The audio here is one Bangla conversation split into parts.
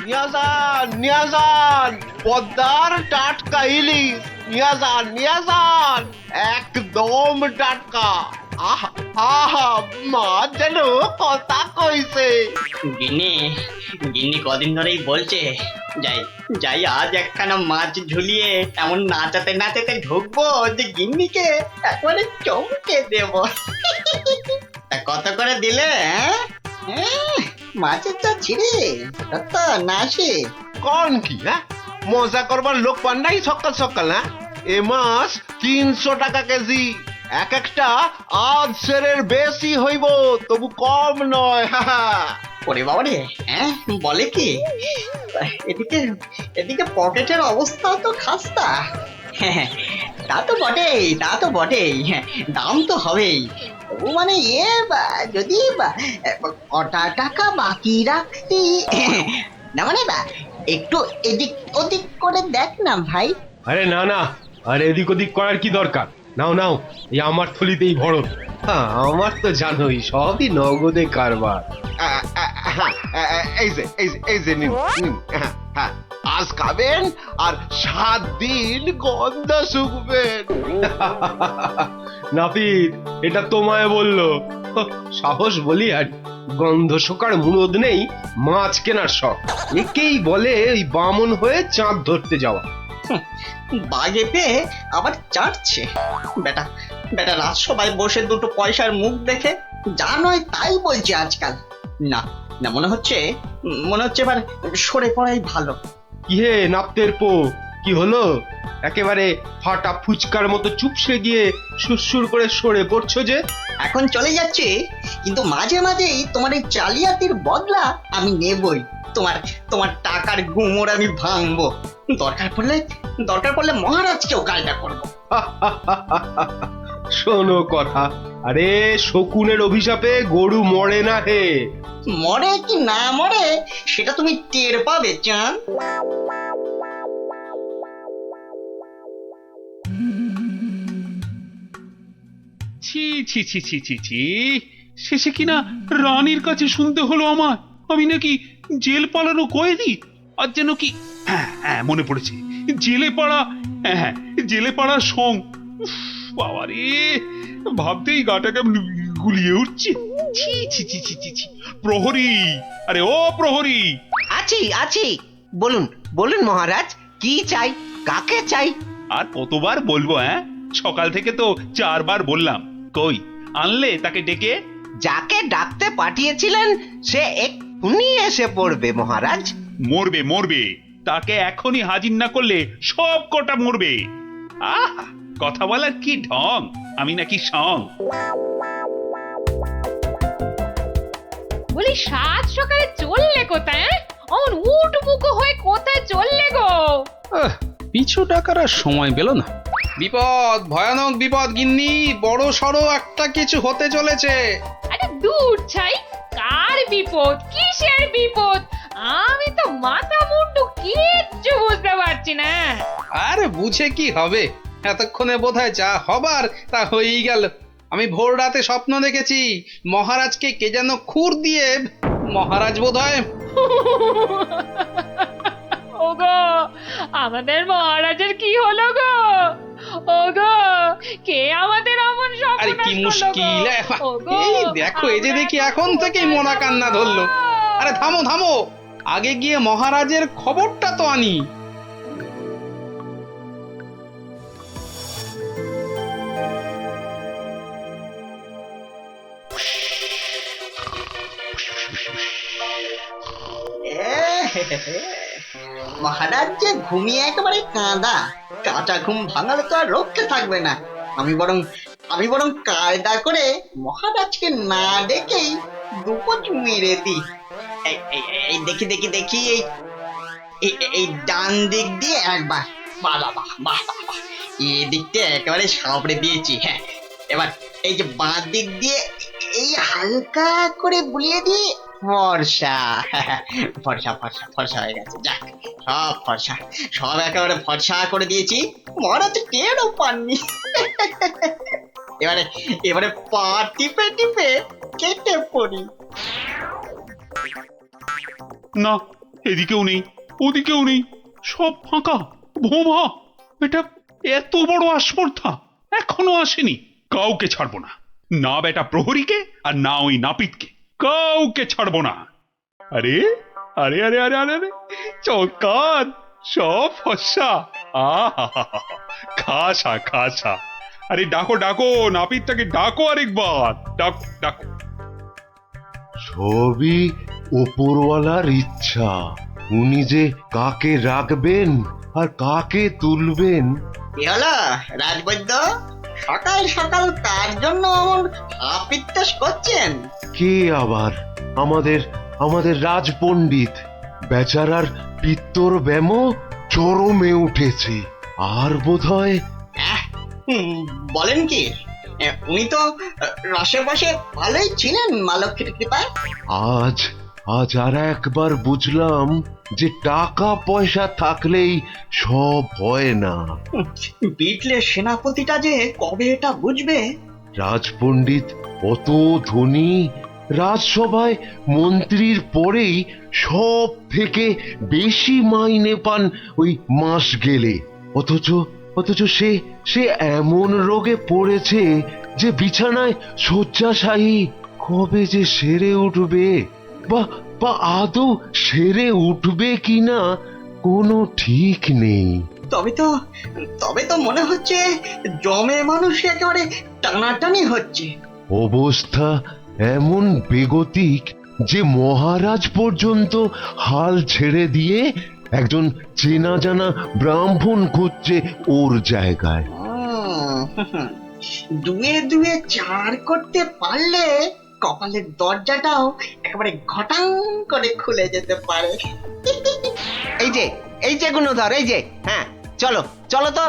নিয়ে যান পদ্মার টাটকা ইলিশ, নিয়ে যান একদম টাটকা। আহা আহা, মাছ যেন কথা কইছে। গিন্নি গিন্নি কদিন ধরেই বলছে যাই যাই আজ একখানা মাছ ঝুলিয়ে এমন নাচাতে নাচাতে ঢুকবো যে গিন্নিকে একবারে চমকে দেব। তা কত করে দিলে? মাছের চা ছিঁড়ে কত না আসে? কোন কি হ্যাঁ, মজা করবার লোক পান নাই সকাল সকাল? হ্যাঁ, এ মাছ 300 টাকা কেজি। এক একটা আধ সেরের বেশি হইব, তবু কম নয়। ওরে বাবা রে, বলে কি? এদিকে এদিকে পকেটের অবস্থাও তো খাস্তা। হ্যাঁ, তা তো বটেই, হ্যাঁ, দাম তো হবেই। তবু মানে যদি কটা টাকা বাকি রাখতি, না মানে একটু এদিক ওদিক করে দেখ না ভাই। আরে না না, আরে এদিক ওদিক করার কি দরকার? নাও নাও, এই আমার থলিতেই ভরো। হ্যাঁ, আমার তো জানোই সবই নগদে কারবার। এই যে নিন, হ্যাঁ, আজ খাবেন আর 7 দিন গন্ধ শুকবেন। নাপিত, এটা তোমায় বললো? সাহস বলি আর গন্ধ শোকার মুরদ নেই মাছ কেনার শখ। একেই বলে ওই বামন হয়ে চাঁদ ধরতে যাওয়া। বাগে পেয়ে আবার চাটছে বেটা। বেটা রাজসভায় বসে দুটো পয়সার মুখ দেখে যা নয় তাই বলছে আজকাল। না না, মনে হচ্ছে এবার সরে পড়াই ভালো। কি হে নাপতের পো, কি হলো? একেবারে ফাটা ফুচকার মতো চুপসে গিয়ে সুরসুর করে সরে পড়ছো যে? এখন চলে যাচ্ছে, কিন্তু মাঝে মাঝেই তোমার এই জালিয়াতির বদলা আমি নেবই। তোমার টাকার গুমর আমি ভাঙবো। দরকার পড়লে মহারাজকেও কাজটা করবো। শোনো কথা, আরে শকুনের অভিশাপে গরু মরে না হে। মরে কি না মরে সেটা তুমি টের পাবে চাঁদ। ছি ছি ছি ছি ছি ছি, শেষে কিনা রানীর কাছে শুনতে হলো আমার আমি নাকি জেল পালানো কয়েদি। আর যেন কি, হ্যাঁ মনে পড়েছে, জেলে পাড়া, হ্যাঁ জেলে পাড়ার সং। বাবা রে, ভাবতেই গাটা কেমন গুলিয়ে উঠছে। ছি ছি ছি ছি ছি ছি। প্রহরী, আরে ও প্রহরী। আছি, বলুন বলুন মহারাজ, কি চাই, কাকে চাই? আর কতবার বলবো? সকাল থেকে তো 4 বার বললাম, কই আনলে তাকে ডেকে? যাকে ডাকতে পাঠিয়েছিলেন সে এক্ষুনি এসে পড়বে মহারাজ। মরবে, তাকে এখনই হাজির না করলে সব কটা মরবে। আহ, কথা বলার কি ঢং, আমি নাকি সং। বলি 7 সকালে চললে কোথায়? অমন উঠবুকো হয়ে কোথায় চললে গো? পিছু টাকার আর সময় পেল না। বিপদ, ভয়ানক বিপদ গিন্নি, বড় সড়ো একটা কিছু হতে চলেছে। আরে দূর ছাই, কার বিপদ, কিসের বিপদ? আমি তো মাথা মুন্ডু কিচ্ছু বুঝতে পারছি না। আরে বুঝে কি হবে, এতক্ষণে বোধহয় যা হবার তা হয়েই গেল। আমি ভোর রাতে স্বপ্ন দেখেছি মহারাজকে কে যেন খুর দিয়ে, মহারাজ বোধহয়। ওগো, আমাদের মহারাজের কি হলো গো? ওগো, কে আমাদের অমন স্বপ্ন? আরে কি মুশকিল! এই দেখো, এই যে দেখি এখন থেকেই মরা কান্না ধরলো। আরে থামো থামো, আগে গিয়ে মহারাজের খবরটা তো আনি। মহারাজ যে ঘুমিয়ে একেবারে কাঁচা ঘুম ভাঙালে তো আর রক্ষে থাকবে না। আমি বরং কায়দা করে মহারাজকে না ডেকেই দুপোচ মেরে দিই। এই দেখি এই ডান দিক দিয়ে একবার, বাহ, এই দিকটা একেবারে সাবড়ে দিয়েছি। হ্যাঁ, এবার এই যে বাঁ দিক দিয়ে এই হালকা করে বুলিয়ে দিয়ে ফর্সা হয়ে গেছে। যাক, সব ফর্সা, সব একেবারে ফর্সা করে দিয়েছি। মহারাজ টেরও পাননি। এবারে পা টিপে কেটে পড়ি। না, এদিকেও নেই, ওদিকেও নেই, সব ফাঁকা, ভোমা। এটা এত বড় আস্পর্ধা এখনো আসেনি। কাউকে ছাড়বো না, না বেটা প্রহরীকে আর না ওই নাপিতকে, কাউকে ছাড়বো না। আরে আরে আরে আরে আরে আরে চৌকাত, সব ফর্সা। আহা, খাসা খাসা। আরে ডাকো ডাকো, নাপিতটাকে ডাকো আরেকবার, ডাকো ডাকো। সবই ওপরওয়ালার ইচ্ছা। উনি যে কাকে রাখবেন আর কাকে তুলবেন। কি হলো রাজবৈদ্য, সকাল সকাল কার জন্য অমন আপিত্তাস করছেন? কে আবার? আমাদের আমাদের রাজপণ্ডিত। বেচারার পিত্তর ব্যামো চরমে উঠেছে। আর বোধহয় বলেন কি, উনি তো রসে বসে ভালোই ছিলেন মা লক্ষ্মীর কৃপায়। আজ আজ আর একবার বুঝলাম যে টাকা পয়সা থাকলেই সব হয় না। বিটলে সেনাপতিটা যে কবে এটা বুঝবে। রাজপণ্ডিত অত ধনী, রাজসভায় মন্ত্রীর পরেই সব থেকে বেশি মাইনে পান ওই মাস গেলে। অথচ অথচ সে সে এমন রোগে পড়েছে যে বিছানায় শয্যাশায়ী। কবে যে সেরে উঠবে, বা বা আদৌ সেরে উঠবে কিনা কোনো ঠিক নেই। তবে তো মনে হচ্ছে জমে মানুষ একেবারে টানাটানি হচ্ছে। অবস্থা এমন বেগতিক যে মহারাজ পর্যন্ত হাল ছেড়ে দিয়ে একজন চেনা জানা ব্রাহ্মণ খুঁজছে ওর জায়গায়। দুয়ে দুয়ে চার করতে পারলে কপালের দরজাটাও একেবারে ঘটাং করে খুলে যেতে পারে। এই যে গুণধর, এই যে, হ্যাঁ চলো চলো তো,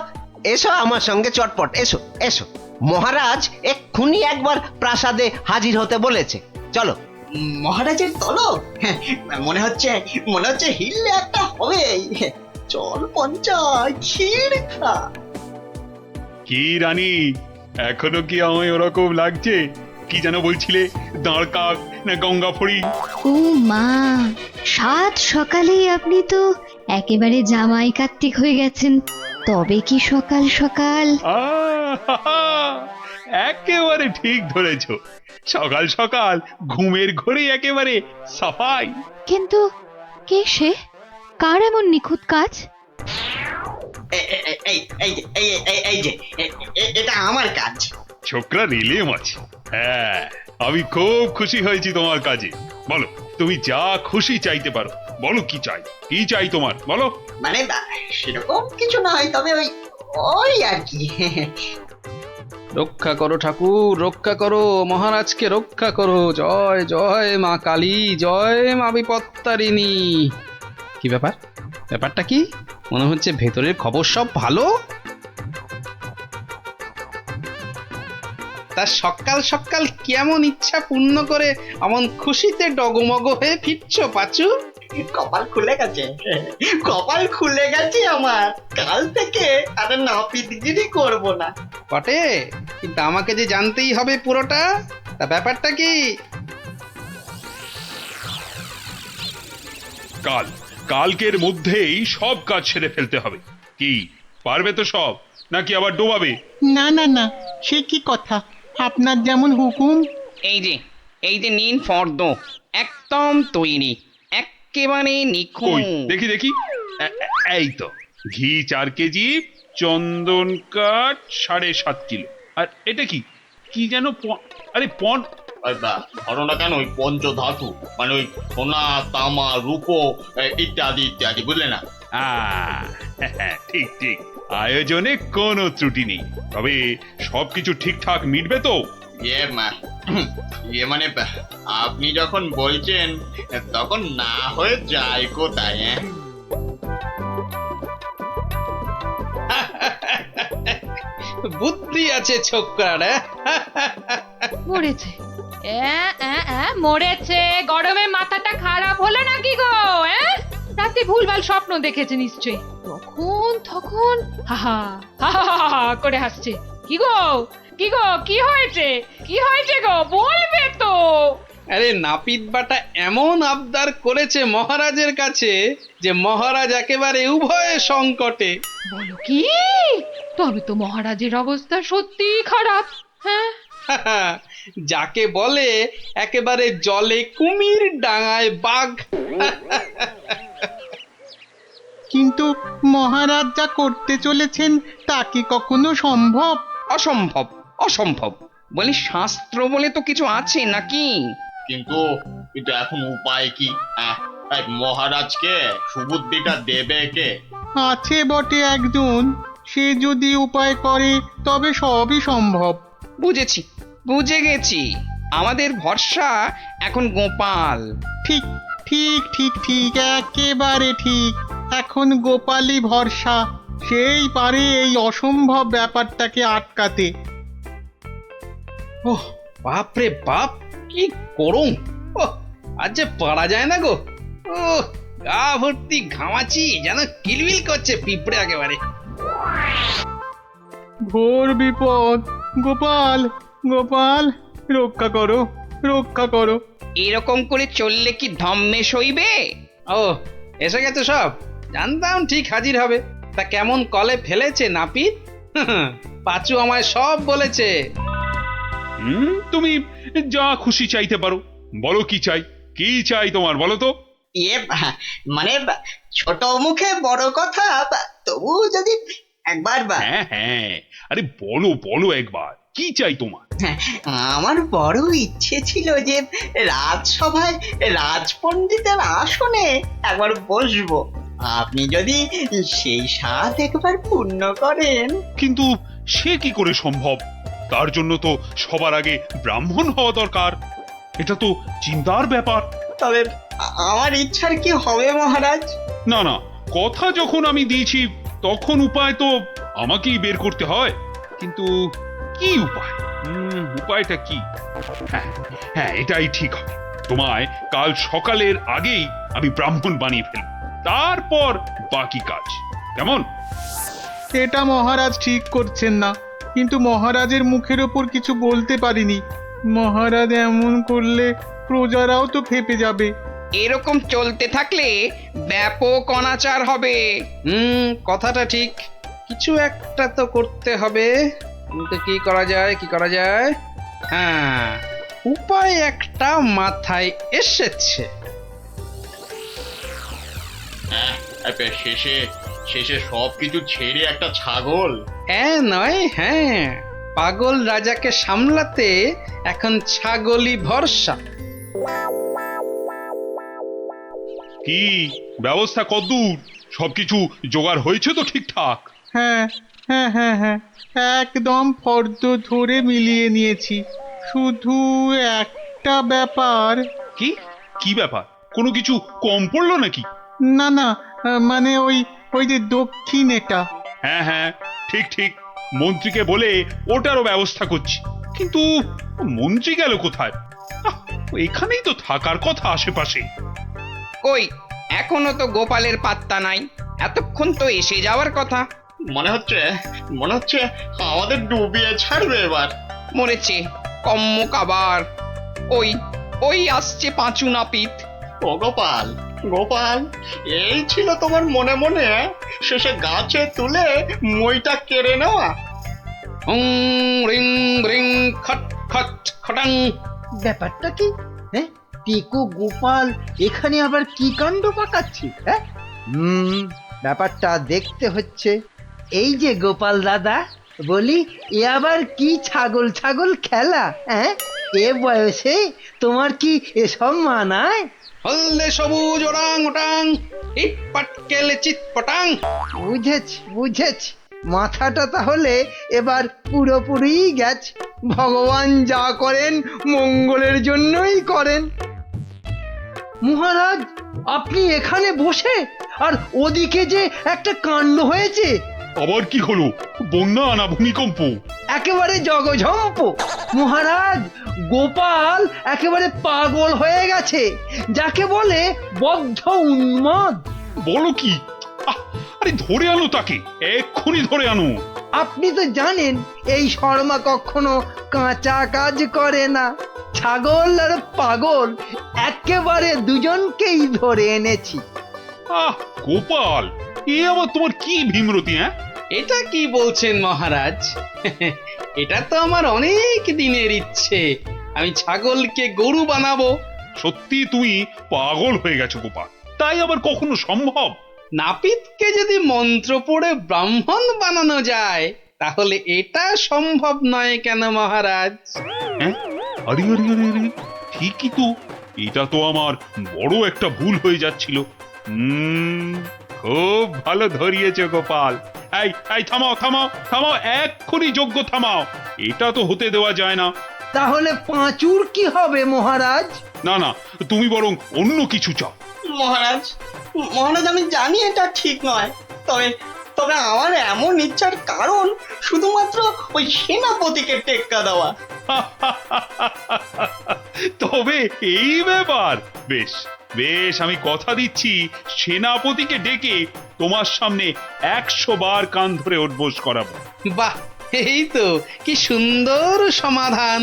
এসো আমার সঙ্গে চটপট, এসো এসো। মহারাজ এক্ষুনি একবার প্রাসাদে হাজির হতে বলেছে, চলো। মহারাজের তলব? মনে হচ্ছে হিললে একটা হবে। চল পঞ্চায়, ক্ষীর খা। কি রানী, এখনো কি আমায় ওরকম লাগছে? কি যেন বলছিলে, দাঁড় কাক না গঙ্গা ফড়ি? ও মা, সাত সকালেই আপনি তো একেবারে জামাই কার্তিক হয়ে গেছেন। তবে কি সকাল সকাল? আহা, একেবারে ঠিক ধরেছ। সকাল সকাল ঘুমের ঘরে একেবারে সাফাই। কিন্তু কে সে? কার এমন নিখুঁত কাজ? এটা আমার কাজ। ছোকরা রেলে মাছ। হ্যাঁ, আমি খুব খুশি হয়েছি তোমার কাজে। বলো, তুমি যা খুশি চাইতে পারো। বলো কি চাই, কি চাই তোমার, বলো। মানে সেরকম কিছু নয়, তবে ওই আর কি। রক্ষা করো ঠাকুর, রক্ষা করো, মহারাজকে রক্ষা করো। জয় জয় মা কালী, জয় মা বিপত্তারিণী। কি ব্যাপারটা কি? মনে হচ্ছে ভেতরের খবর সব ভালো। তা সকাল সকাল কেমন ইচ্ছা পূর্ণ করে এমন খুশিতে ডগমগ হয়ে ফিরছ পাচু? কপাল খুলে গেছে আমার। কাল থেকে আর নাপিতগিরি করব না। বটে, কিন্তু আমাকে যে জানতেই হবে পুরোটা। তা ব্যাপারটা কি? কালকের মধ্যেই সব কাজ সেরে ফেলতে হবে। কি পারবে তো সব, নাকি আবার ডোবাবে? না না না, সে কি কথা, আপনার যেমন হুকুম। এই যে নিন ফর্দ, একদম তৈরি, একেবারে কই নিখুঁত। দেখি এই তো, ঘি 4 কেজি, চন্দন কাঠ 7.5 কিলো। আর এটা কি কি যেন আরে ঘটনা কেন ওই পঞ্চধাতু, মানে ওই সোনা তামা রূপো ইত্যাদি ইত্যাদি, বুঝলে না? ঠিক ঠিক, আয়োজনে কোনো ত্রুটি নেই। তবে সবকিছু ঠিকঠাক মিটবে তো? ইয়ে মানে আপনি যখন বলছেন তখন না হয়ে যায় কোথায়? বুদ্ধি আছে ছোকরার। মরেছে, মরেছে। গরমে মাথাটা খারাপ হলো নাকি গো? রাতে ভুলভাল স্বপ্ন দেখেছে নিশ্চয়ই। তখন হাহা হাহা করে হাসছে। কি গো কি হয়েছে গো, বলবে তো? আরে নাপিত বাটা এমন আবদার করেছে মহারাজের কাছে যে মহারাজ একেবারে উভয় সংকটে। বলো কি? তবে তো মহারাজের অবস্থা সত্যি খারাপ। হ্যাঁ, যাকে বলে একেবারে জলে কুমির ডাঙায় বাঘ। কিন্তু মহারাজ যা করতে চলেছেন তা কি কখনো সম্ভব? অসম্ভব, অসম্ভব। বলি শাস্ত্র বলে তো কিছু আছে নাকি? কিন্তু কিন্তু এখন উপায় কি? এই মহারাজকে সুবুদ্ধিটা দেবে কে? আছে বটে একজন, সে যদি উপায় করে তবে সবই সম্ভব। বুঝেছি, বুঝে গেছি। আমাদের ভরসা এখন গোপাল। ঠিক ঠিক ঠিক ঠিক, একেবারে ঠিক। এখন গোপালই ভরসা, সেই পারে এই অসম্ভব ব্যাপারটাকে আটকাতে। ওহ বাপরে বাপ, কি করুম! ওহ, আজ যে পারা যায় না গো। ও গা ভর্তি ঘামাচি, যেন কিলবিল করছে পিঁপড়ে একেবারে। ঘোর বিপদ, গোপাল গোপাল, রক্ষা করো রক্ষা করো। এরকম করে চললে কি ধম্মে সইবে? ও এসে গেছে সব, জানতাম ঠিক হাজির হবে। তা কেমন কলে ফেলেছে নাপিত? পাঁচু আমায় সব বলেছে। তুমি যা খুশি চাইতে পারো। বলো কি চাই, কি চাই তোমার, বলো তো। মানে ছোট মুখে বড় কথা, তবু যদি একবার হ্যাঁ হ্যাঁ, আরে বলো বলো একবার, কি চাই তোমার? আমার বড় ইচ্ছে ছিল যে রাজসভায় রাজপণ্ডিতের আসনে একবার বসবো। আপনি যদি সেই স্বাদ একবার পূর্ণ করেন। কিন্তু সে কি করে সম্ভব? তার জন্য তো সবার আগে ব্রাহ্মণ হওয়া দরকার। এটা তো চিন্তার ব্যাপার। তবে আমার ইচ্ছার কি হবে মহারাজ? না না, কথা যখন আমি দিয়েছি তখন উপায় তো আমাকেই বের করতে হয়। কিন্তু কি উপায়? উপায়টা কি? হ্যাঁ হ্যাঁ, এটাই ঠিক হবে। তোমায় কাল সকালের আগেই আমি ব্রাহ্মণ বানিয়ে ফেলব, তারপর বাকি কাজ। কেমন? এটা মহারাজ ঠিক করছেন না, কিন্তু মহারাজের মুখের ওপর কিছু বলতে পারিনি। মহারাজ এমন করলে প্রজারাও তো ফেপে যাবে। এরকম চলতে থাকলে ব্যাপক অনাচার হবে। কথাটা ঠিক, কিছু একটা তো করতে হবে। কিন্তু কি করা যায়, কি করা যায়? হ্যাঁ, উপায় একটা মাথায় এসেছে। শেষে শেষে সবকিছু ছেড়ে একটা ছাগল? হ্যাঁ নয়, হ্যাঁ, পাগল রাজাকে সামলাতে এখন ছাগলই ভরসা। কি ব্যবস্থা কদ্দূর? সবকিছু জোগাড় হয়েছে তো ঠিকঠাক? হ্যাঁ হ্যাঁ হ্যাঁ হ্যাঁ, একদম ফর্দ ধরে মিলিয়ে নিয়েছি। শুধু একটা ব্যাপার। কি কি ব্যাপার? কোনো কিছু কম পড়লো নাকি? না না, মানে ওই ওই যে দক্ষিণ এটা। হ্যাঁ হ্যাঁ, ঠিক ঠিক, মন্ত্রীকে বলে ওটারও ব্যবস্থা করছি। কিন্তু মন্ত্রী গেল কোথায়? এখানেই তো থাকার কথা আশেপাশে। কই, এখনো তো গোপালের পাত্তা নাই। এতক্ষণ তো এসে যাওয়ার কথা। মনে হচ্ছে আমাদের ডুবিয়ে ছাড়বে এবার। মরেছে কম্মক আবার। ওই ওই আসছে পাঁচু নাপিত। ও গোপাল, গোপাল, এই ছিল তোমার মনে মনে শেষে গাছে তুলে মইটা কেড়ে নেওয়া? রিং রিং খট খট খটাং। ব্যাপারটা কি? হ্যাঁ, টিকু গোপাল এখানে আবার কি কাণ্ড পাকাচ্ছি? হ্যাঁ, ব্যাপারটা দেখতে হচ্ছে। এই যে গোপাল দাদা, বলি এ আবার কি ছাগল ছাগল খেলা? হ্যাঁ, এ বয়সে তোমার কি এসব মানায়? হলদে সবুজ ওরাং ওটাং, ইট পাটকেলে চিত পটাং। বুঝেছি বুঝেছি, মাথাটা তাহলে এবার পুরোপুরি গেছে। ভগবান যা করেন মঙ্গলের জন্যই করেন। মহারাজ, আপনি এখানে বসে, আর ওদিকে যে একটা কাণ্ড হয়েছে। আবার কি হলো? বন্যা না ভূমিকম্প? একেবারে জগঝম্প। মহারাজ, গোপাল একেবারে পাগল হয়ে গেছে, যাকে বলে বদ্ধ উন্মাদ। বলো কি? আরে ধরে আনো তাকে, এক্ষুনি ধরে আনো। আপনি তো জানেন এই শর্মা কখনো কাঁচা কাজ করে না। ছাগল আর পাগল একেবারে দুজনকেই ধরে এনেছি। আহ গোপাল, এ আবার তোমার কি ভীমরতি? হ্যাঁ, এটা কি বলছেন মহারাজ? এটা তো আমার অনেক দিনের ইচ্ছে, আমি ছাগলকে গরু বানাবো। সত্যি তুমি পাগল হয়ে গেছো গোপাল, তাই আবার কখনো সম্ভব? নাপিতকে যদি মন্ত্র পড়ে ব্রাহ্মণ বানানো যায়, তাহলে এটা সম্ভব নয় কেন মহারাজ? হ্যাঁ, আরে আরে আরে আরে, ঠিকই তো, এটা তো আমার বড় একটা ভুল হয়ে যাচ্ছিল। খুব ভালো ধরিয়েছ গোপাল। এই এই থামাও থামাও থামাও, এক্ষুনি যজ্ঞ থামাও, এটা তো হতে দেওয়া যায় না। তাহলে পাঁচুর কি হবে মহারাজ? না না, তুমি বরং অন্য কিছু চাও। মহারাজ, মহারাজ আমি জানি এটা ঠিক নয়, তবে তবে আমার এমন ইচ্ছার কারণ শুধুমাত্র ওই সেনাপতিকে টেক্কা দেওয়া। তবে এই ব্যাপার, বেশ বেশ, আমি কথা দিচ্ছি সেনাপতিকে ডেকে তোমার সামনে 100 বার কান ধরে উঠবোস করাবো। বাহ, এই তো কি সুন্দর সমাধান।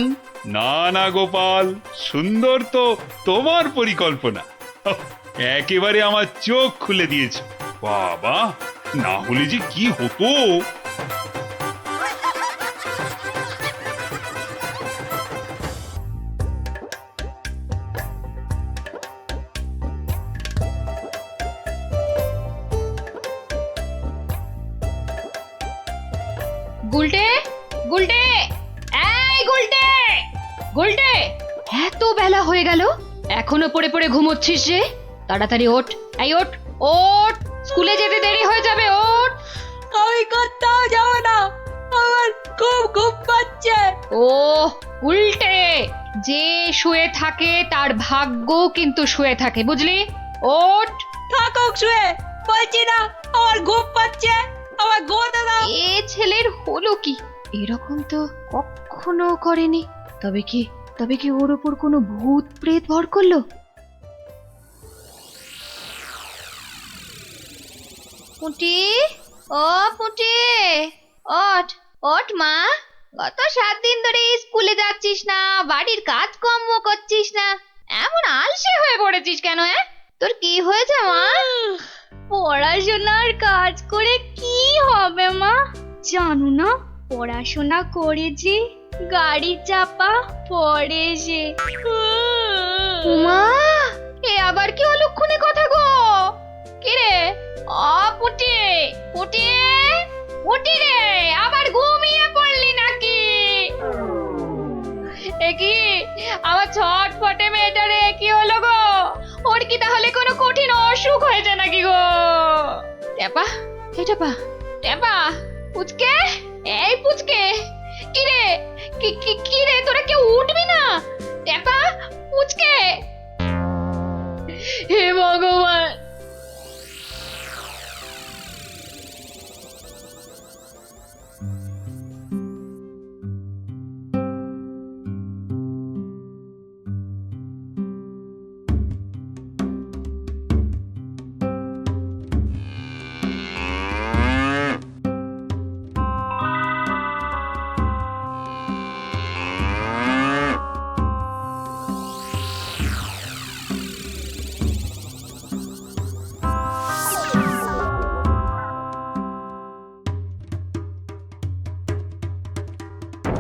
না না গোপাল, সুন্দর তো তোমার পরিকল্পনা, একেবারে আমার চোখ খুলে দিয়েছে। বাবা, না হলে যে কি হতো। গুলটে, গুলটে, এই গুলটে, গুলটে, এত বেলা হয়ে গেল, এখনো পড়ে পড়ে ঘুমোচ্ছিস যে? তাড়াতাড়ি ওঠ, এই ওঠ, ওঠ, স্কুলে যেতে দেরি হয়ে যাবে, ওঠ। আমি কোথাও যাবো না, আমার খুব ঘুম পাচ্ছে। ও উল্টে, যে শুয়ে থাকে তার ভাগ্য কিন্তু শুয়ে থাকে, বুঝলি? ওঠ। থাকুক শুয়ে, বলছি না আমার ঘুম পাচ্ছে, আমার ঘুমোতে দাও। এ ছেলের হলো কি? এরকম তো কখনো করেনি। তবে কি ওর ওপর কোনো ভূত প্রেত ভর করলো? পুটি, ও পুটি, ওঠ ওঠ মা, গত 7 দিন ধরে স্কুলে যাচ্ছিস না, বাড়ির কাজকর্ম করছিস না, এমন আলসে হয়ে পড়েছিস কেন? তোর কি হয়েছে মা? পড়াশোনার কাজ করে কি হবে মা? জানো না, পড়াশোনা করেছি গাড়ি চাপা পড়ে সে। মা, এ আবার কি অলক্ষণে কথা গো? কি রে? পুটি, পুটি, পুটি রে, আবার ঘুমিয়ে পড়লি নাকি? এ কি আমার ছটফটে মেয়েটা রে, কি হলো গো? ওর কি তাহলে কোনো কঠিন অসুখ হয়েছে নাকি গো? টেপা, এই টেপা, টেপা, পুচকে, এই পুচকে, কি রে, কি রে, তোরা কেউ উঠবি না? টেপা, পুচকে, হে ভগবান।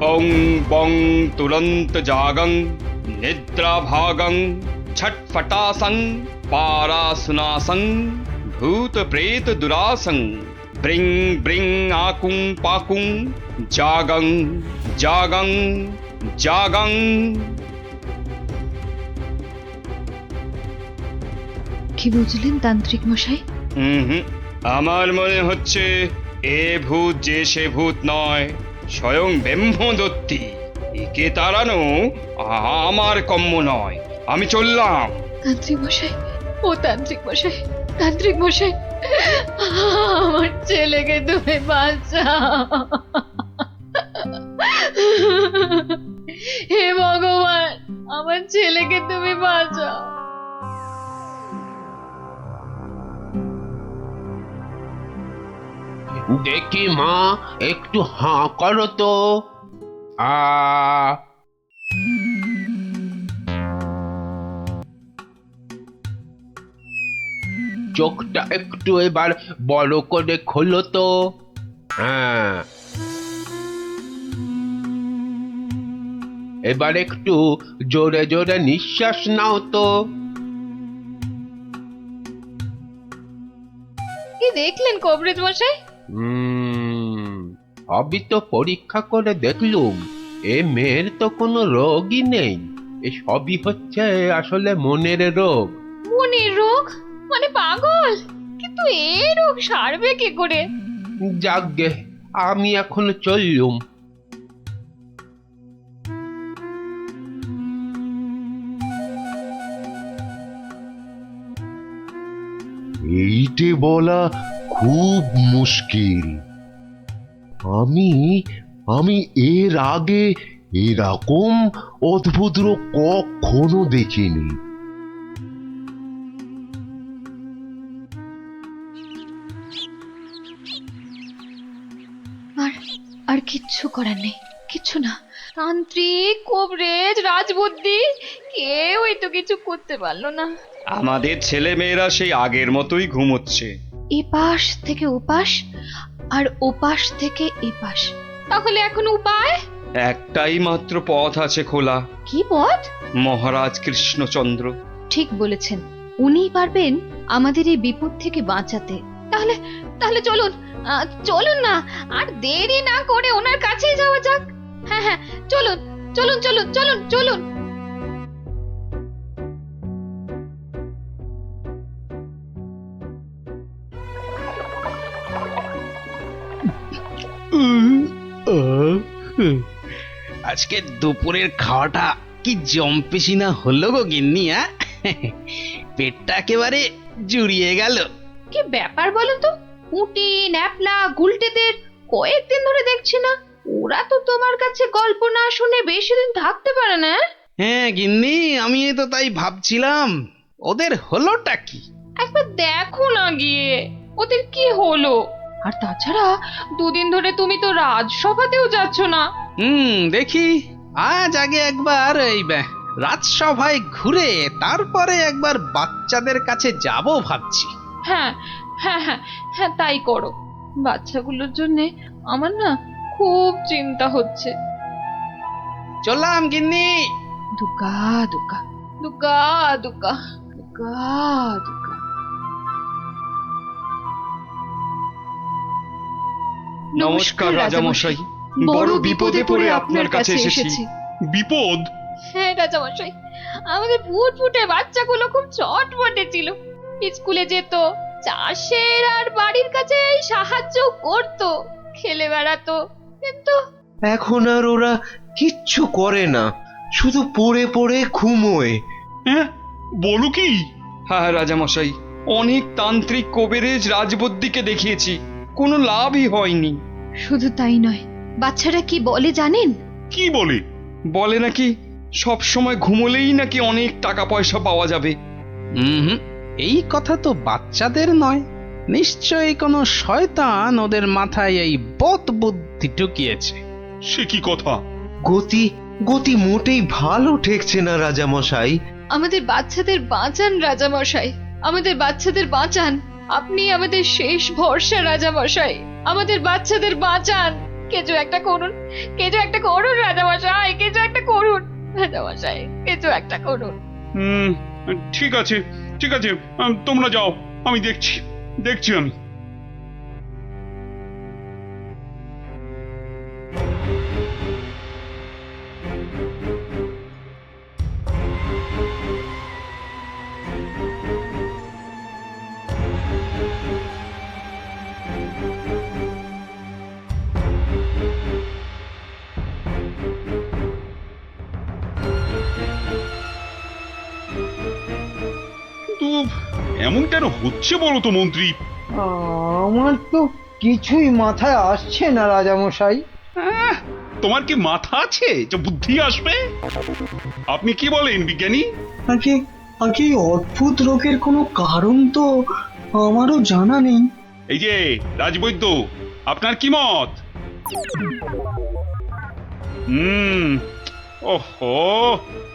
বং বং তুরন্ত জাগং নিদ্রা ভাগং ছটফটাসং পারাসুনাসং ভূত প্রেত দুরাসং ব্রিং ব্রিং আকুং পাকুং জাগং জাগং জাগং। কি বুঝলেন তান্ত্রিক মশাই? আমার মনে হচ্ছে এ ভূত যে সে ভূত নয়, স্বয়ং ব্রহ্মদত্তী। একে তাড়ানো আমার কম্য নয়, আমি চললাম। তান্ত্রিক মশাই, ও তান্ত্রিক মশাই, তান্ত্রিক মশাই, আমার ছেলেকে তুমি বাঁচাও। হে ভগবান, আমার ছেলেকে তুমি বাঁচাও। দেখি মা, একটু হাঁ করো তো। চোখটা একটু এবার বড় করে খোলো তো। হ্যাঁ, এবার একটু জোরে জোরে নিঃশ্বাস নাও তো। কি দেখলেন কবরেজ মশাই? সবই তো পরীক্ষা করে দেখলুম, এ মেয়ের তো কোনো রোগই নেই। এ সবই হচ্ছে আসলে মনের রোগ। মনের রোগ মানে পাগল? কিন্তু এই রোগ সারবে কি করে? যাকগে, আমি এখন চললুম। এইটে বলা খুব মুশকিল। আমি আমি এর আগে এরকম অদ্ভুত রোগ কখনো দেখিনি। আর কিচ্ছু করার নেই, কিচ্ছু না। তান্ত্রিক, কবরেজ, রাজবুদ্ধি কেউই তো কিছু করতে পারলো না। আমাদের ছেলে মেয়েরা সেই আগের মতোই ঘুমোচ্ছে। এপাশ থেকে ওপাশ আর ওপাশ থেকে এপাশ। তাহলে এখন উপায়? একটাই মাত্র পথ আছে খোলা। কি পথ? মহারাজ কৃষ্ণচন্দ্র। ঠিক বলেছেন, উনিই পারবেন আমাদের এই বিপদ থেকে বাঁচাতে। তাহলে তাহলে চলুন, চলুন না, আর দেরি না করে ওনার কাছেই যাওয়া যাক। হ্যাঁ হ্যাঁ, চলুন চলুন চলুন চলুন চলুন। আজকে দুপুরের খাওয়াটা কি জম্পেশি না হলো গো গিন্নি? পেটটা একেবারে জুড়িয়ে গেল। কি ব্যাপার বলো তো? পুঁটি, ন্যাপলা, গুলটেদের কয়েকদিন ধরে দেখছি না। ওরা তো তোমার কাছে গল্প না শুনে বেশি দিন থাকতে পারে না। হ্যাঁ গিন্নি, আমি তো তাই ভাবছিলাম, ওদের হলোটা কি? একবার দেখো না গিয়ে ওদের কি হলো। আর তাছাড়া দুদিন ধরে তুমি তো রাজসভাতেও যাচ্ছ না। দেখি আজ আগে একবার এই রাজসভায় ঘুরে তারপরে একবার বাচ্চাদের কাছে যাব ভাবছি। হ্যাঁ হ্যাঁ হ্যাঁ হ্যাঁ, তাই করো। বাচ্চাগুলোর জন্য আমার না খুব চিন্তা হচ্ছে। চললাম গিন্নি। দুর্গা দুর্গা দুর্গা দুর্গা দুর্গা দুর্গা। নমস্কার রাজামশাই, বড় বিপদে পড়ে আপনার কাছে এসেছি। বিপদ? হ্যাঁ রাজামশাই, আমাদের ফুটফুটে বাচ্চাগুলো খুব চটপটে ছিল। স্কুলে যেত, চাষের আর বাড়ির কাছে সাহায্য করত, খেলে বেড়াতো, কিন্তু এখন আর ওরা কিচ্ছু করে না, শুধু পড়ে পড়ে ঘুমোয়। হ্যাঁ, বলো কি? হ্যাঁ রাজামশাই, অনেক তান্ত্রিক, কবিরাজ, রাজবুদ্ধিকে দেখিয়েছি, কোনো লাভই হয়নি। শুধু তাই নয়, বাচ্চারা কি বলে জানেন? কি বলে? বলে নাকি সব সময় ঘুমোলেই নাকি অনেক টাকা পয়সা পাওয়া যাবে। এই কথা তো বাচ্চাদের নয়, নিশ্চয়ই কোনো শয়তান ওদের মাথায় এই বদ বুদ্ধি ঢুকিয়েছে। সে কি কথা? গতি গতি মোটেই ভালো ঠেকছে না রাজামশাই। আমাদের বাচ্চাদের বাঁচান রাজামশাই, আমাদের বাচ্চাদের বাঁচান। আপনি আমাদের শেষ ভরসা রাজামশাই, আমাদের বাচ্চাদের বাঁচান। কিছু একটা করুন, কিছু একটা করুন রাজামশাই, কিছু একটা করুন রাজামশাই, কিছু একটা করুন। ঠিক আছে ঠিক আছে, তোমরা যাও, আমি দেখছি দেখছি আমি। এমন কেন হচ্ছে বলো তো মন্ত্রী? আমার তো কিছুই মাথায় আসছে না রাজামশাই। তোমার কি মাথা আছে যে বুদ্ধি আসবে? আপনি কি বলেন বিজ্ঞানী? আগে অদ্ভুত রোগের কোনো কারণ তো আমারও জানা নেই। এই যে রাজবৈদ্য, আপনার কি মত? ওহো,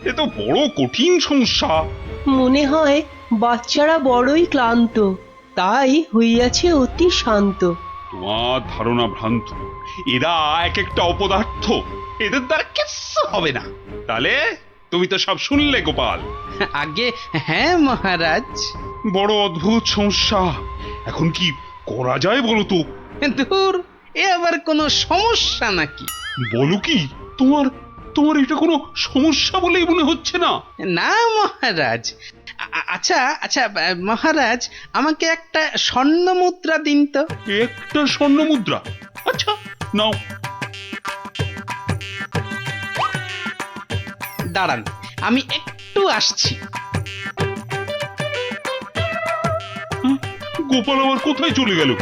এ তো বড় কঠিন সমস্যা। মনে হয় বাচ্চারা বড়ই ক্লান্ত। তাই হইয়াছে অতি শান্ত। তোমার ধারণা ভ্রান্ত। এরা এক একটা অপদার্থ, এদের দ্বারা কিচ্ছু হবে না। তাহলে তুমি তো সব শুনলে গোপাল। আগে হ্যাঁ মহারাজ। বড় অদ্ভুত সমস্যা, এখন কি করা যায় বলো তো? ধুর, এ আবার কোনো সমস্যা নাকি? বলো কি, তোমার তোমার এটা কোনো সমস্যা বলেই মনে হচ্ছে না? না মহারাজ। আচ্ছা আচ্ছা মহারাজ, আমাকে একটা স্বর্ণ মুদ্রা দিন তো। একটা স্বর্ণ মুদ্রা? আচ্ছা নাও। দাঁড়ান, আমি একটু আসছি। গোপাল আবার কোথায় চলে গেল?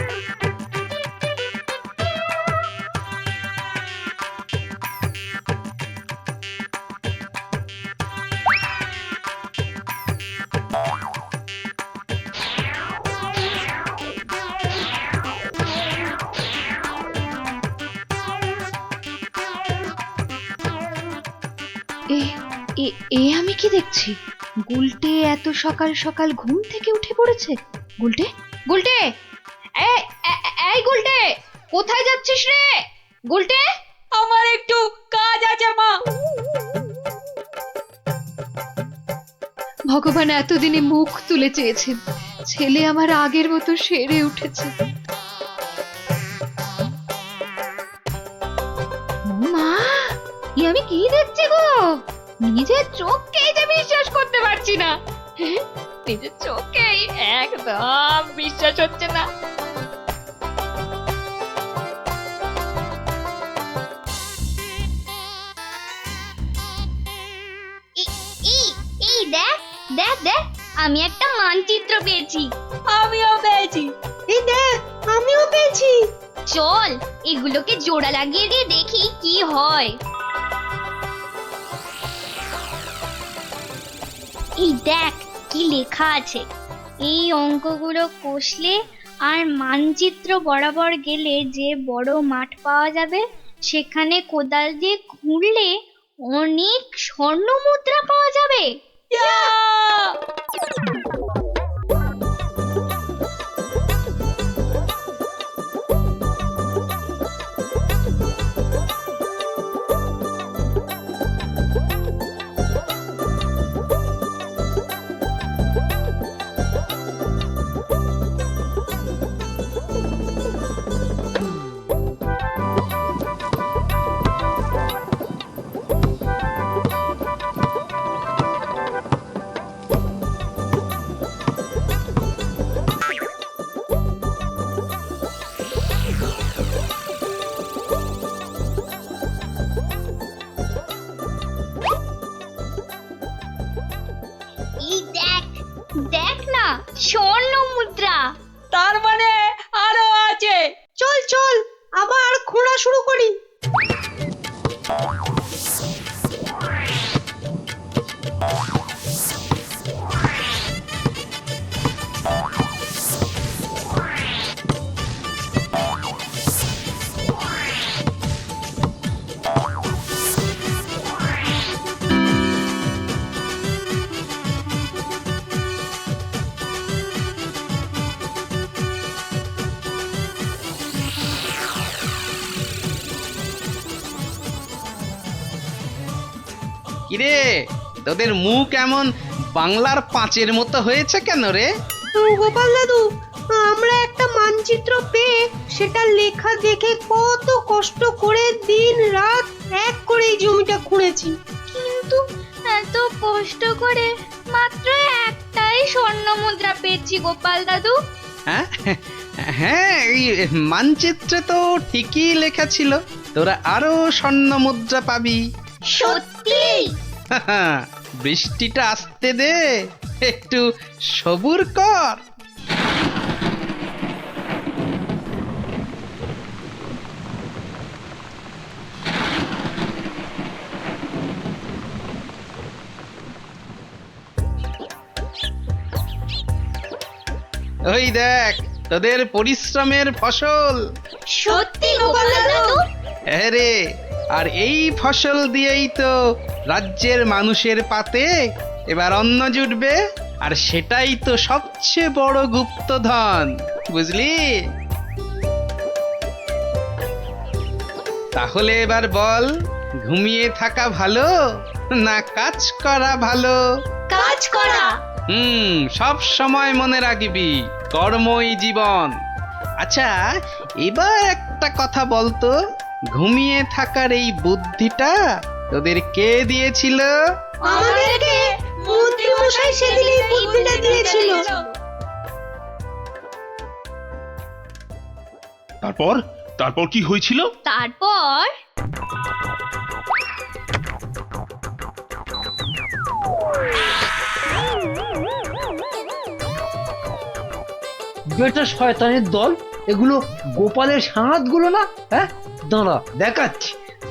এ আমি কি দেখছি? গুলটে এত সকাল সকাল ঘুম থেকে উঠে পড়েছে। গুলটে, গুলটে, এই গুলটে, কোথায় যাচ্ছিস রে? গুলটে, আমার একটু কাজ আছে মা। ভগবান এতদিনে মুখ তুলে চেয়েছেন, ছেলে আমার আগের মতো সেরে উঠেছে। মা, আমি কি দেখছি গো? নিজের চোখকেই যে বিশ্বাস করতে পারছি না। নিজের চোখেই একদম বিশ্বাস হচ্ছে না। এই দেখ দেখ দেখ, আমি একটা মানচিত্র পেয়েছি। আমিও পেয়েছি। এই দেখ, আমিও পেয়েছি। চল এগুলোকে জোড়া লাগিয়ে দিয়ে দেখি কি হয়। এই দেখ কি লেখা আছে। এই অঙ্কগুলো কষলে আর মানচিত্র বরাবর গেলে যে বড় মাঠ পাওয়া যাবে, সেখানে কোদাল দিয়ে খুঁড়লে অনেক স্বর্ণ মুদ্রা পাওয়া যাবে। এই দেখ দেখ না, স্বর্ণ মুদ্রা। তার মানে আরো আছে। চল চল, আবার খোঁড়া শুরু করি। কিরে, তোদের মুখ এমন বাংলার পাঁচের মতো হয়েছে কেন রে? গোপাল দাদু, আমরা একটা মানচিত্র পেয়ে সেটা লেখা দেখে কত কষ্ট করে দিন রাত এক করে এই জমিটা খুঁড়েছি, কিন্তু এত কষ্ট করে মাত্র একটাই স্বর্ণ মুদ্রা পেয়েছি গোপাল দাদু। হ্যাঁ হ্যাঁ, এই মানচিত্রে তো ঠিকই লেখা ছিল তোরা আরো স্বর্ণ মুদ্রা পাবি। সত্যি? বৃষ্টিটা আসতে দে, একটু সবুর কর। ওই দেখ তোদের পরিশ্রমের ফসল। সত্যি গোপাল দাদু? হ্যাঁ রে, আর এই ফসল দিয়েই তো রাজ্যের মানুষের পাতে এবার অন্ন জুটবে। আর সেটাই তো সবচেয়ে বড় গুপ্তধন, বুঝলি? তাহলে এবার বল, ঘুমিয়ে থাকা ভালো না কাজ করা ভালো? কাজ করা। সব সময় মনে রাখবি, কর্মই জীবন। আচ্ছা, এবার একটা কথা বলতো, ঘুমিয়ে থাকার এই বুদ্ধিটা তোদের কে দিয়েছিল? আমাদেরকে মন্ত্রী মশাই সেদিন এই বুদ্ধিটা দিয়েছিল। তারপর তারপর কি হয়েছিল? তারপর বেটা শয়তানের দল, এগুলো গোপালের সাঁতগুলো না? হ্যাঁ, দাঁড়া,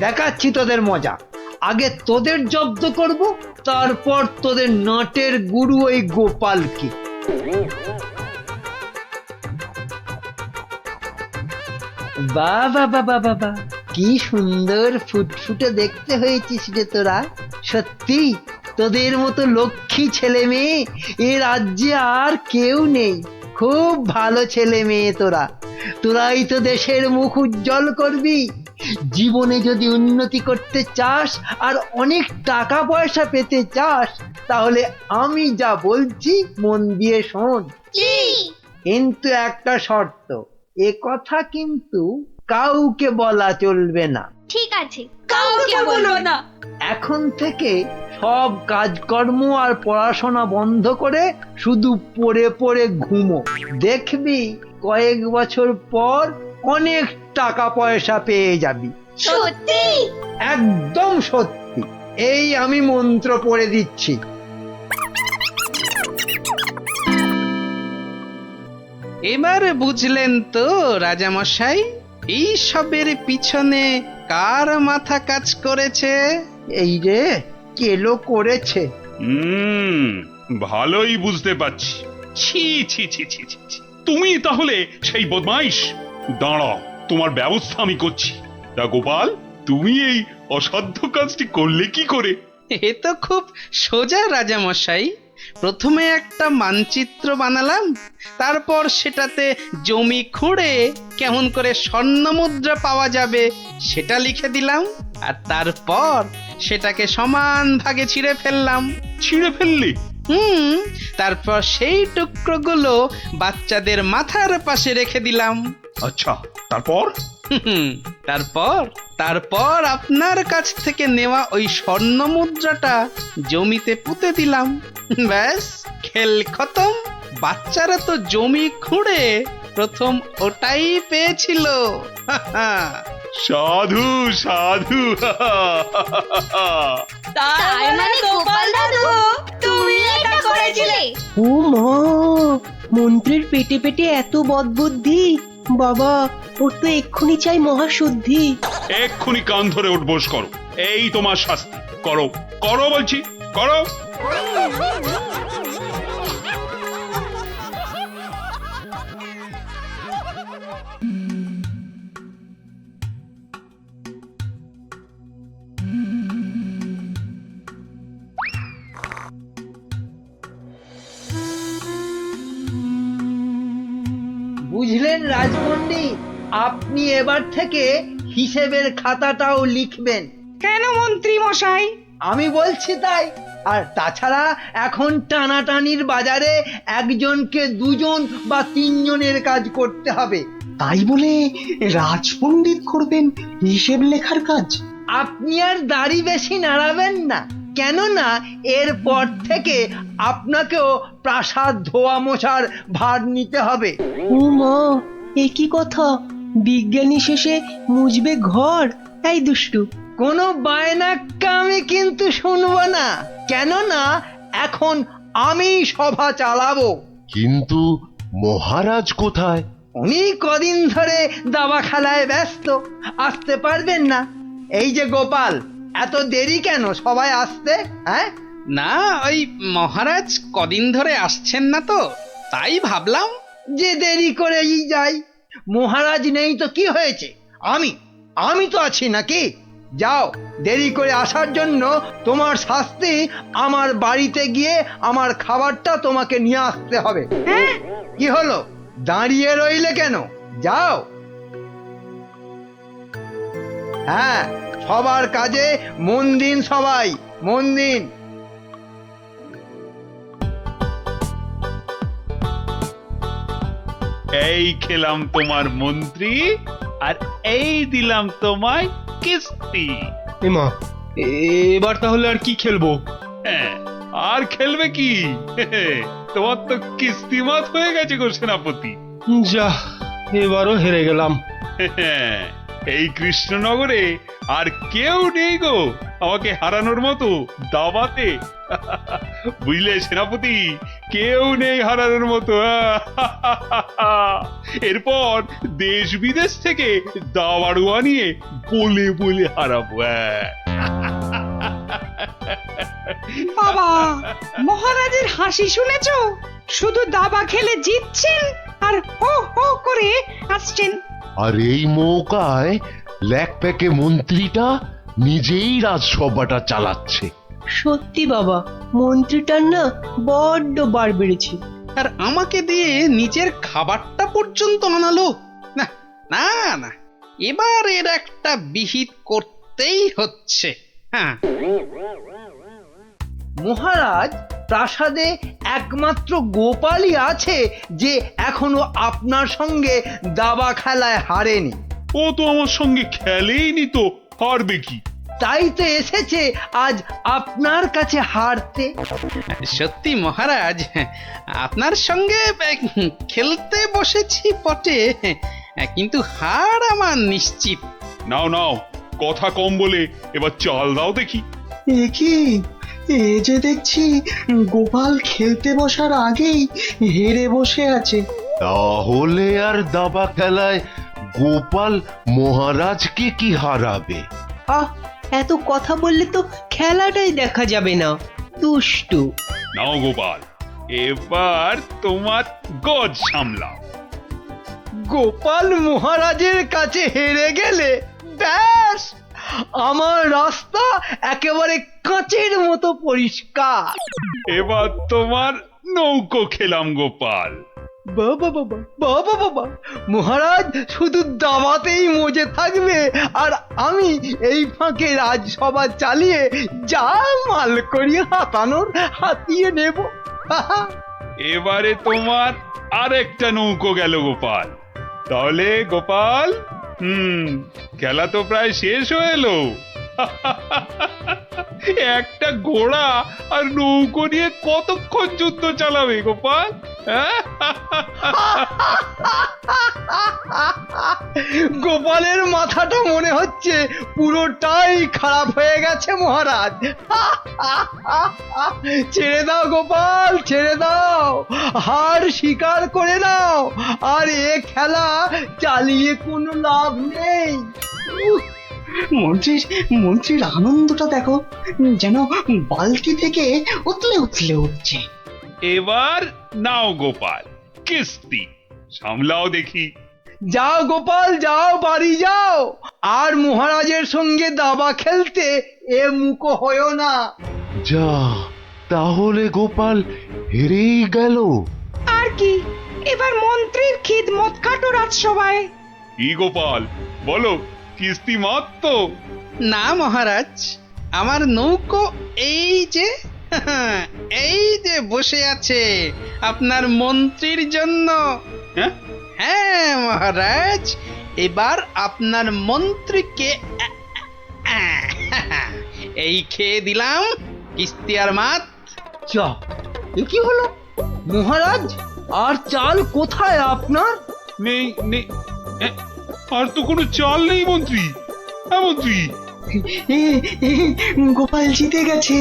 দেখাচ্ছি তোদের মজা। আগে তোদের জব্দ করব, তারপর তোদের নাটের গুরু ওই গোপালকে। বাবা বাবা বাবা, কি সুন্দর ফুটফুটে দেখতে হয়েছিস রে তোরা। সত্যি তোদের মতো লক্ষ্মী ছেলে মেয়ে এ রাজ্যে আর কেউ নেই। খুব ভালো ছেলে মেয়ে তোরাই তো দেশের মুখ উজ্জ্বল করবি। জীবনে যদি উন্নতি করতে চাস আর অনেক টাকা পয়সা পেতে চাস, তাহলে আমি যা বলছি মন দিয়ে শোন। কিন্তু একটা শর্ত, এ কথা কিন্তু কাউকে বলা চলবে না। ঠিক আছে, কাউকে বলবো না। এখন থেকে সব কাজকর্ম আর পড়াশোনা বন্ধ করে শুধু পড়ে পড়ে ঘুমো। দেখবি কয়েক বছর পর অনেক টাকা পয়সা পেয়ে যাবি। সত্যি? একদম সত্যি। এই আমি মন্ত্র পড়ে দিচ্ছি। এবার বুঝলেন তো রাজামশাই, এই সবের পিছনে কার মাথা কাজ করেছে? এই রে, কেলো করেছে। ভালোই বুঝতে পারছি। ছি ছি ছি ছি ছি ছি। তুমি তাহলে সেই বদমাইশ। দাঁড়াও, তোমার ব্যবস্থা আমি করছি। তা গোপাল, তুমি এই অসাধ্য কাজটি করলে কি করে? এ তো খুব সোজা রাজামশাই। প্রথমে একটা মানচিত্র বানালাম, তারপর সেটাতে জমি খুঁড়ে কেমন করে স্বর্ণ মুদ্রা পাওয়া যাবে সেটা লিখে দিলাম, আর তারপর সেটাকে সমান ভাগে ছিঁড়ে ফেললাম। ছিঁড়ে ফেললি? তারপর সেই টুকরোগুলো বাচ্চাদের মাথার পাশে রেখে দিলাম। আচ্ছা, তারপর? তারপর আপনার কাছ থেকে নেওয়া ওই স্বর্ণ মুদ্রাটা জমিতে পুঁতে দিলাম। ব্যাস, খেল খতম। বাচ্চারা তো জমি খুঁড়ে প্রথম ওটাই পেয়েছিল। সাধু সাধু। তার মানে গোপাল দাদু তুমি এটা করেছিলে? ও মা, মন্ত্রীর পেটে পেটে এত বদবুদ্ধি! বাবা, ওর তো এক্ষুনি চাই মহাশুদ্ধি। এক্ষুনি কান ধরে উঠবোস করো। এই তোমার শাস্তি। করো করো বলছি, করো। বুঝলেন রাজপণ্ডিত, আপনি এবার থেকে হিসেবের খাতাটাও লিখবেন। কেন মন্ত্রী মশাই? আমি বলছি তাই। আর তাছাড়া এখন টানাটানির বাজারে একজনকে দুজন বা তিনজনের কাজ করতে হবে। তাই বলে রাজপণ্ডিত করবেন হিসেব লেখার কাজ? আপনি আর দাড়ি বেশি নাড়াবেন না, কেননা এরপর থেকে আপনাকেও প্রাসাদ ধোয়া মোছার ভার নিতে হবে। ও মা, এ কি কথা! বিজ্ঞানী শেষে মুজবে ঘর? এই দুষ্টু, কোনো বায়নাক্কা আমি কিন্তু শুনবো না, কেননা এখন আমি সভা চালাবো। কিন্তু মহারাজ কোথায়? উনি কদিন ধরে দাবা খেলায় ব্যস্ত, আসতে পারবেন না। এই যে গোপাল, এত দেরি কেন সবাই আসতে? হ্যাঁ, না, ওই মহারাজ কদিন ধরে আসছেন না তো, তাই ভাবলাম যে দেরি করেই যাই। মহারাজ নেই তো কি হয়েছে, আমি তো আছি নাকি? যাও, দেরি করে আসার জন্য তোমার শাস্তি আমার বাড়িতে গিয়ে আমার খাবারটা তোমাকে নিয়ে আসতে হবে। কি হলো, দাঁড়িয়ে রইলে কেন? যাও। হ্যাঁ, সবার কাজে মন দিন, সবাই মন দিন। এই খেলাম তোমার মন্ত্রী, আর এই দিলাম তোমায় কিস্তি। এমা, এবার তাহলে আর কি খেলবো? হ্যাঁ, আর খেলবে কি? তোমার তো কিস্তিমাত হয়ে গেছে গো সেনাপতি। যা, এবারও হেরে গেলাম। এই কৃষ্ণনগরে আর কেউ নেই গো আমাকে হারানোর মতো দাবাতে। বুঝলে সেনাপতি, কেউ নেই হারানোর মতো। এরপর দেশ বিদেশ থেকে দাবাড়ুয়া নিয়ে বলে বলে হারাবো। বাবা, মহারাজের হাসি শুনেছো? শুধু দাবা খেলে জিতছেন আর হো হো করে আসছেন। আর এই মৌকায় ল্যাকপ্যাকে মন্ত্রীটা নিজেই রাজসভাটা চালাচ্ছে। সত্যি বাবা, মন্ত্রীটার না বড্ড বার বেড়েছে। আর আমাকে দিয়ে নিজের খাবারটা পর্যন্ত আনালো। না না না, এবার এর একটা বিহিত করতেই হচ্ছে। হ্যাঁ, মহারাজ, প্রাসাদে একমাত্র গোপালই আছে যে এখনো আপনার সঙ্গে দাবা খেলায় হারেনি। ও তো আমার সঙ্গে খেলেইনি, তো হারবে কি? তাই তো এসেছে আজ আপনার কাছে হারতে। সত্যি মহারাজ, আপনার সঙ্গে খেলতে বসেছি বটে, কিন্তু হার আমার নিশ্চিত। নাও নাও, কথা কম বলে এবার চাল দাও দেখি। কি এ যে দেখছি গোপাল খেলতে বসার আগেই হেরে বসে আছে। তাহলে আর দাবা খেলায় গোপাল মহারাজকে কি হারাবে? আহ, এত কথা বললে তো খেলাটাই দেখা যাবে না। দুষ্টু। নাও গোপাল, এবার তোমার গজ সামলাও। গোপাল মহারাজের কাছে হেরে গেলে ব্যাস, আমার রাস্তা একেবারে কাঁচের মতো পরিষ্কার। এবার তোমার নৌকো খেলাম গোপাল। বাবা বাবা বাবা বাবা, মহারাজ শুধু দাবাতেই মজে থাকবে আর আমি এই ফাঁকে রাজসভা চালিয়ে যা মাল করি হাতানোর হাতিয়ে নেব। এবারে তোমার আরেকটা নৌকো গেল গোপাল। তাহলে গোপাল, খেলা তো প্রায় শেষ হয়ে এলো। একটা ঘোড়া আর নৌকো নিয়ে কতক্ষণ যুদ্ধ চালাবে গোপাল? গোপালের মাথাটা মনে হচ্ছে পুরোটাই খারাপ হয়ে গেছে মহারাজ। ছেড়ে দাও গোপাল, ছেড়ে দাও, হার স্বীকার করে নাও, আর এ খেলা চালিয়ে কোনো লাভ নেই। মন্ত্রীর আনন্দটা দেখো, যেন বালতি থেকে উতলে উতলে উঠছে। এবার নাও গোপাল কিস্তি, সামলাও দেখি। যাও গোপাল, যাও, বাড়ি যাও, আর মহারাজের সঙ্গে দাবা খেলতে এ মুখো হয়েও না। যা, তাহলে গোপাল হেরেই গেল। আর কি, এবার মন্ত্রীর খিদমত খাটো রাজসভায়। কি গোপাল, বলো কিস্তি মাত্র? না মহারাজ, আমার নৌকো এই যে এই যে বসে আছে আপনার মন্ত্রীর জন্য। হ্যাঁ মহারাজ, এবার আপনার মন্ত্রীকে এই খেয়ে দিলাম কিস্তি আর মাত। যা, এ কি হলো মহারাজ? আর চাল কোথায় আপনার? নেই নেই, আর তো কোনো চাল নেই মন্ত্রী। হ্যাঁ মন্ত্রী, গোপাল জিতে গেছে,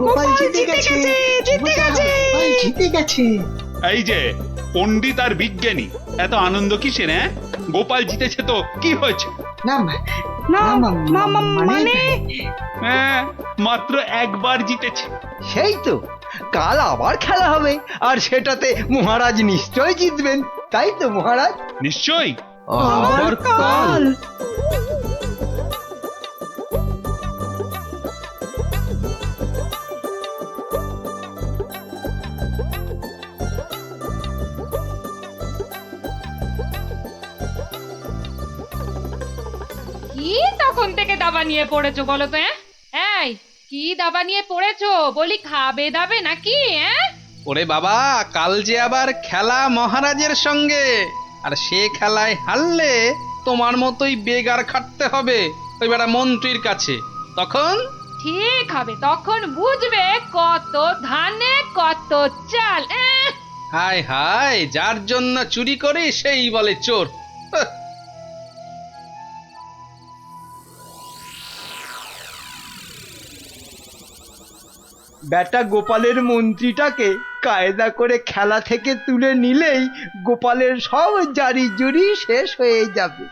গোপাল জিতে গেছে, জিতে গেছে। এই যে পণ্ডিত আর বিজ্ঞানী, এত আনন্দ কিসের? গোপাল জিতেছে তো কি হয়েছে? না মানে হ্যাঁ, মাত্র একবার জিতেছে। সেই তো, কাল আবার খেলা হবে, আর সেটাতে মহারাজ নিশ্চয় জিতবেন, তাই তো মহারাজ? নিশ্চয়ই। আবার কাল। কি তখন থেকে দাবা নিয়ে পড়েছো বলো তো? এই কি দাবা নিয়ে পড়েছো? বলি খাবে দাবে নাকি? ওরে বাবা, কাল যে আবার খেলা মহারাজের সঙ্গে, আর সে খেলায় হারলে তোমার মতোই বেগার খাটতে হবে ওই বেটা মন্ত্রীর কাছে। তখন ঠিক হবে, তখন বুঝবে কত ধানে কত চাল। হায় হায়, যার জন্য চুরি করে সেই বলে চোর। হাহ। বেটা গোপালের মন্ত্রীটাকে কায়দা করে খেলা থেকে তুলে নিলেই গোপালের সব জারি জুরি শেষ হয়ে যাবে।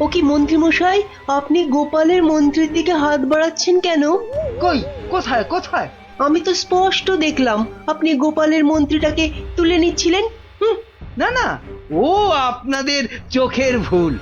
ও কি মন্ত্রী মশাই, আপনি গোপালের মন্ত্রীর দিকে হাত বাড়াচ্ছেন কেন? কই, কোথায় কোথায়? আমি তো স্পষ্ট দেখলাম আপনি গোপালের মন্ত্রীটাকে তুলে নিচ্ছিলেন। না না, ও আপনাদের চোখের ভুল।